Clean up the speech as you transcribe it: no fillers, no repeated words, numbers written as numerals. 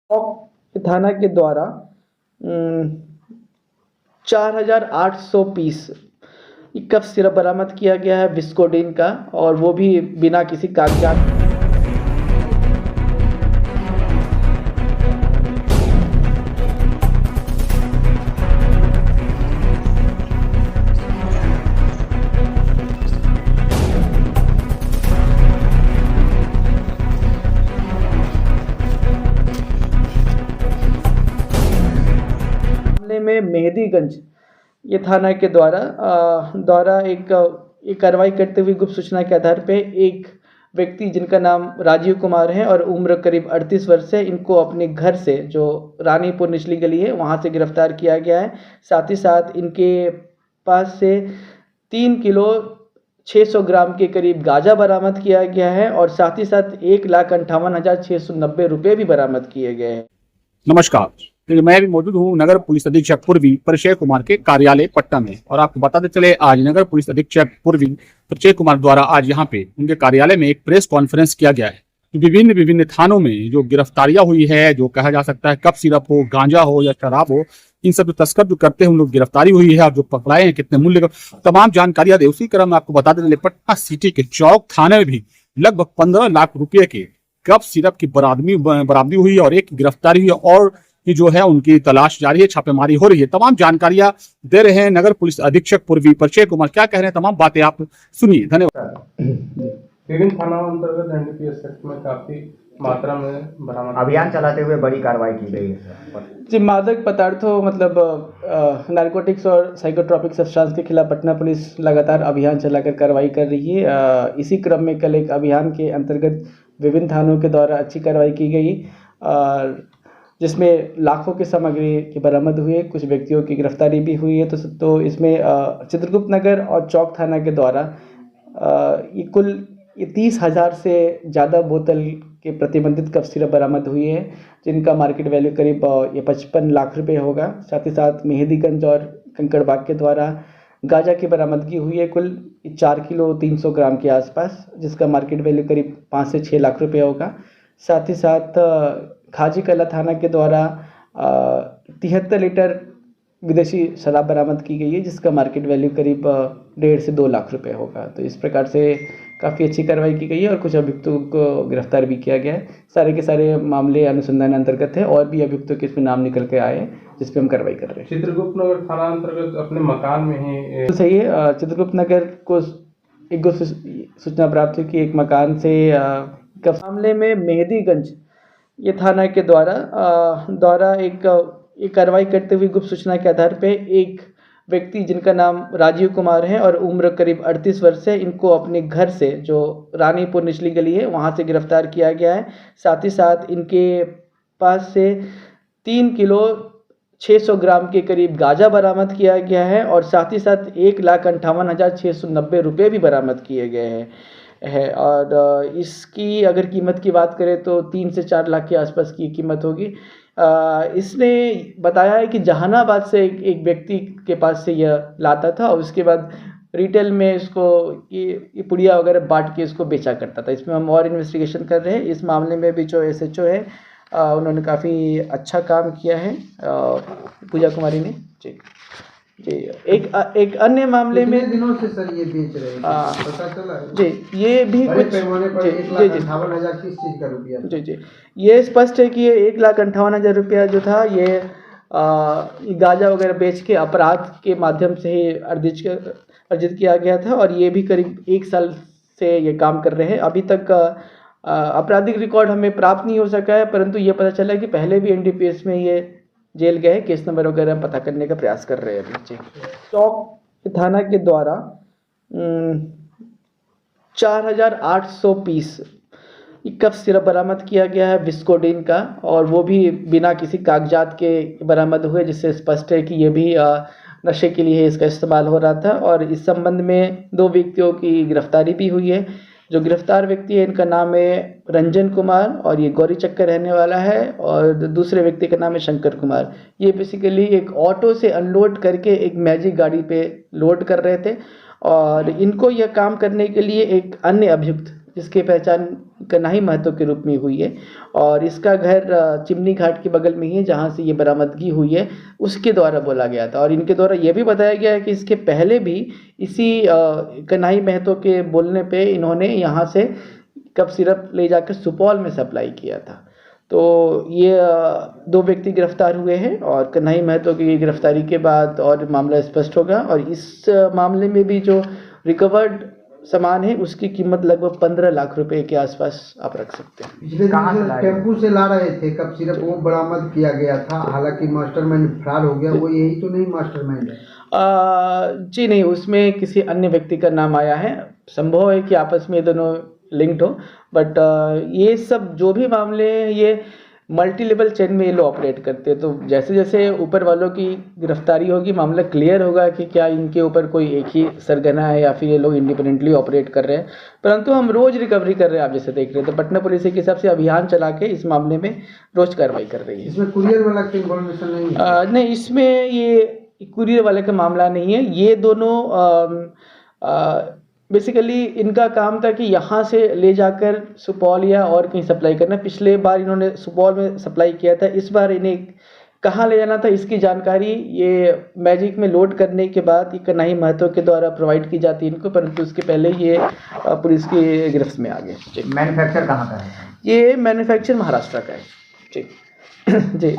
चौक थाना के द्वारा 4,800 पीस कफ सिरप बरामद किया गया है विस्कोडीन का, और वो भी बिना किसी कागजात। मामले में मेहदीगंज ये थाना के द्वारा एक कार्रवाई करते हुए गुप्त सूचना के आधार पे एक व्यक्ति जिनका नाम राजीव कुमार है और उम्र करीब 38 वर्ष है, इनको अपने घर से जो रानीपुर निचली गली है वहाँ से गिरफ्तार किया गया है। साथ ही साथ इनके पास से 3 किलो 600 ग्राम के करीब गांजा बरामद किया गया है और साथ ही साथ 1,58,690 रुपये भी बरामद किए गए हैं। नमस्कार, मैं भी मौजूद हूँ नगर पुलिस अधीक्षक पूर्वी परिचय कुमार के कार्यालय पटना में, और आपको बताते चले आज नगर पुलिस अधीक्षक पूर्वी परिचय कुमार द्वारा आज यहाँ पे उनके कार्यालय में एक प्रेस कॉन्फ्रेंस किया गया है। विभिन्न थानों में जो गिरफ्तारियां हुई है, जो कहा जा सकता है कफ सिरप हो, गांजा हो या शराब हो, इन सब जो तस्कर जो करते हैं उन लोग गिरफ्तारी हुई है और जो पकड़ाए हैं कितने मूल्य का तमाम जानकारियां दे। उसी क्रम में आपको बताते चले पटना सिटी के चौक थाने में भी लगभग 15 लाख रुपए के कफ सिरप की बरामदी हुई है और एक गिरफ्तारी हुई है और कि जो है उनकी तलाश जारी है, छापेमारी हो रही है। तमाम जानकारियां दे रहे हैं नगर पुलिस अधीक्षक पूर्वी परिचय कुमार। क्या कह रहे हैं तमाम बातें आप सुनिए। धन्यवाद। विभिन्न थाना अंतर्गत एनडीपीएस एक्ट में काफी मात्रा में बरामद अभियान चलाते हुए बड़ी कार्रवाई की गई है। जी, मादक पदार्थों मतलब नारकोटिक्स और साइकोट्रॉपिक सब्सटेंस के खिलाफ पटना पुलिस लगातार अभियान चलाकर कार्रवाई कर रही है। इसी क्रम में कल एक अभियान के अंतर्गत विभिन्न थानों के द्वारा अच्छी कार्रवाई की गई, जिसमें लाखों की सामग्री की बरामद हुई है, कुछ व्यक्तियों की गिरफ्तारी भी हुई है। तो इसमें चित्रगुप्त नगर और चौक थाना के द्वारा ये कुल 30,000 से ज़्यादा बोतल के प्रतिबंधित कफ सिरप बरामद हुई है, जिनका मार्केट वैल्यू करीब 55 लाख रुपए होगा। साथ ही साथ मेहदीगंज और कंकड़बाग के द्वारा गांजा की बरामदगी हुई है कुल 4 किलो 300 ग्राम के आसपास, जिसका मार्केट वैल्यू करीब 5 से 6 लाख रुपए होगा। साथ ही साथ खाजी कला थाना के द्वारा 73 लीटर विदेशी शराब बरामद की गई है, जिसका मार्केट वैल्यू करीब 1.5 से 2 लाख रुपए होगा। तो इस प्रकार से काफ़ी अच्छी कार्रवाई की गई है और कुछ अभियुक्तों को गिरफ्तार भी किया गया है। सारे के सारे मामले अनुसंधान अंतर्गत है और भी अभियुक्तों के इसमें नाम निकल के आए हैं, जिस पे हम कार्रवाई कर रहे हैं। चित्रगुप्त नगर थाना अंतर्गत अपने मकान में ही तो सही है, चित्रगुप्त नगर को एक सूचना प्राप्त हुई कि एक मकान से मामले में मेहदीगंज ये थाना के द्वारा एक कार्रवाई करते हुए गुप्त सूचना के आधार पे एक व्यक्ति जिनका नाम राजीव कुमार है और उम्र करीब 38 वर्ष है, इनको अपने घर से जो रानीपुर निचली गली है वहाँ से गिरफ्तार किया गया है। साथ ही साथ इनके पास से 3 किलो 600 ग्राम के करीब गांजा बरामद किया गया है और साथ ही साथ 1,58,690 रुपये भी बरामद किए गए हैं और इसकी अगर कीमत की बात करें तो 3 से 4 लाख के आसपास की कीमत होगी। इसने बताया है कि जहानाबाद से एक व्यक्ति के पास से यह लाता था और उसके बाद रिटेल में इसको ये पुड़िया वगैरह बांट के इसको बेचा करता था। इसमें हम और इन्वेस्टिगेशन कर रहे हैं। इस मामले में भी जो SHO है उन्होंने काफ़ी अच्छा काम किया है, पूजा कुमारी ने जी। एक अन्य मामले में दिनों से सर ये बेच रहे हैं, पता चला जी, ये भी कुछ किस चीज का रुपया जी ये स्पष्ट है कि ये 1,58,000 रुपया जो था ये गांजा वगैरह बेच के अपराध के माध्यम से ही अर्जित किया गया था और ये भी करीब 1 साल से ये काम कर रहे हैं। अभी तक आपराधिक रिकॉर्ड हमें प्राप्त नहीं हो सका है, परंतु ये पता चला कि पहले भी NDPS में ये जेल गए, केस नंबर वगैरह हम पता करने का प्रयास कर रहे हैं अभी जी। चौक थाना के द्वारा 4,800 पीस कफ सिरप बरामद किया गया है विस्कोडीन का, और वो भी बिना किसी कागजात के बरामद हुए, जिससे स्पष्ट है कि ये भी नशे के लिए इसका इस्तेमाल हो रहा था। और इस संबंध में 2 व्यक्तियों की गिरफ्तारी भी हुई है। जो गिरफ्तार व्यक्ति है इनका नाम है रंजन कुमार और ये गौरी चक्कर रहने वाला है, और दूसरे व्यक्ति का नाम है शंकर कुमार। ये बेसिकली एक ऑटो से अनलोड करके एक मैजिक गाड़ी पे लोड कर रहे थे और इनको यह काम करने के लिए एक अन्य अभियुक्त जिसकी पहचान कन्हई महतो के रूप में हुई है और इसका घर चिमनी घाट के बगल में ही है जहाँ से ये बरामदगी हुई है, उसके द्वारा बोला गया था। और इनके द्वारा ये भी बताया गया है कि इसके पहले भी इसी कन्हई महतो के बोलने पे इन्होंने यहाँ से कफ सिरप ले जाकर सुपौल में सप्लाई किया था। तो ये 2 व्यक्ति गिरफ्तार हुए हैं और कन्हई महतो की गिरफ्तारी के बाद और मामला स्पष्ट होगा। और इस मामले में भी जो रिकवर्ड सामान है उसकी कीमत लगभग 15 लाख रुपए के आसपास आप रख सकते हैं। पिछले कहाँ से दिन लाए? टेम्पू से ला रहे थे कप सिरप, वो बरामद किया गया था। हालांकि मास्टरमाइंड फरार हो गया, वो यही तो नहीं मास्टरमाइंड है? जी नहीं, उसमें किसी अन्य व्यक्ति का नाम आया है। संभव है कि आपस में दोनों लिंक्ड हो, बट ये सब जो भी मामले हैं ये मल्टी लेवल चेन में ये लोग ऑपरेट करते हैं। तो जैसे जैसे ऊपर वालों की गिरफ्तारी होगी मामला क्लियर होगा कि क्या इनके ऊपर कोई एक ही सरगना है या फिर ये लोग इंडिपेंडेंटली ऑपरेट कर रहे हैं। परंतु हम रोज रिकवरी कर रहे हैं, आप जैसे देख रहे हैं। तो पटना पुलिस के हिसाब से अभियान चला के इस मामले में रोज कार्रवाई कर रही है। इसमें कुरियर वाला का इन्फॉर्मेशन नहीं है? नहीं, इसमें ये कुरियर वाले का मामला नहीं है। ये दोनों बेसिकली इनका काम था कि यहाँ से ले जाकर सुपौल या और कहीं सप्लाई करना। पिछले बार इन्होंने सुपौल में सप्लाई किया था, इस बार इन्हें कहाँ ले जाना था इसकी जानकारी ये मैजिक में लोड करने के बाद ये कन्हई महतो के द्वारा प्रोवाइड की जाती है इनको, परंतु उसके पहले ये पुलिस की गिरफ्त में आ गए। मैन्युफैक्चर कहाँ का है? ये मैन्युफैक्चर महाराष्ट्र का है जी। जी